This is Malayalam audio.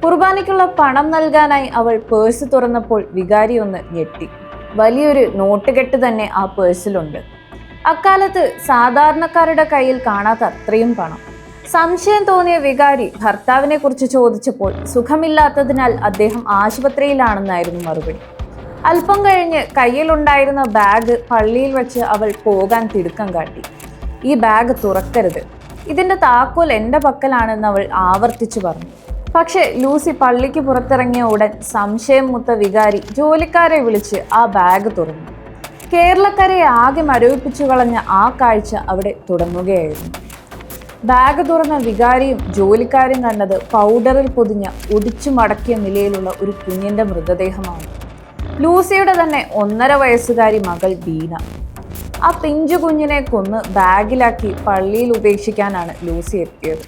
കുർബാനയ്ക്കുള്ള പണം നൽകാനായി അവൾ പേഴ്സ് തുറന്നപ്പോൾ വികാരി ഒന്ന് ഞെട്ടി. വലിയൊരു നോട്ടുകെട്ട് തന്നെ ആ പേഴ്സിലുണ്ട്. അക്കാലത്ത് സാധാരണക്കാരുടെ കയ്യിൽ കാണാത്ത അത്രയും പണം. സംശയം തോന്നിയ വികാരി ഭർത്താവിനെ കുറിച്ച് ചോദിച്ചപ്പോൾ സുഖമില്ലാത്തതിനാൽ അദ്ദേഹം ആശുപത്രിയിലാണെന്നായിരുന്നു മറുപടി. അല്പം കഴിഞ്ഞ് കയ്യിലുണ്ടായിരുന്ന ബാഗ് പള്ളിയിൽ വെച്ച് അവൾ പോകാൻ തിടുക്കം കാട്ടി. ഈ ബാഗ് തുറക്കരുത്, ഇതിന്റെ താക്കോൽ എൻ്റെ പക്കലാണെന്ന് അവൾ ആവർത്തിച്ചു പറഞ്ഞു. പക്ഷെ ലൂസി പള്ളിക്ക് പുറത്തിറങ്ങിയ ഉടൻ സംശയം മുത്ത വികാരി ജോലിക്കാരെ വിളിച്ച് ആ ബാഗ് തുറന്നു. കേരളക്കരയെ ആകെ മരവിപ്പിച്ചു കളഞ്ഞ ആ കാഴ്ച അവിടെ തുടങ്ങുകയായിരുന്നു. ബാഗ് തുറന്ന വികാരിയും ജോലിക്കാരും കണ്ടത് പൗഡറിൽ പൊതിഞ്ഞ ഒടിച്ചു മടക്കിയ നിലയിലുള്ള ഒരു കുഞ്ഞിന്റെ മൃതദേഹമാണ്. ലൂസിയുടെ തന്നെ 1.5 വയസ്സുകാരി മകൾ ബീന. ആ പിഞ്ചു കുഞ്ഞിനെ കൊന്ന് ബാഗിലാക്കി പള്ളിയിൽ ഉപേക്ഷിക്കാനാണ് ലൂസി എത്തിയത്.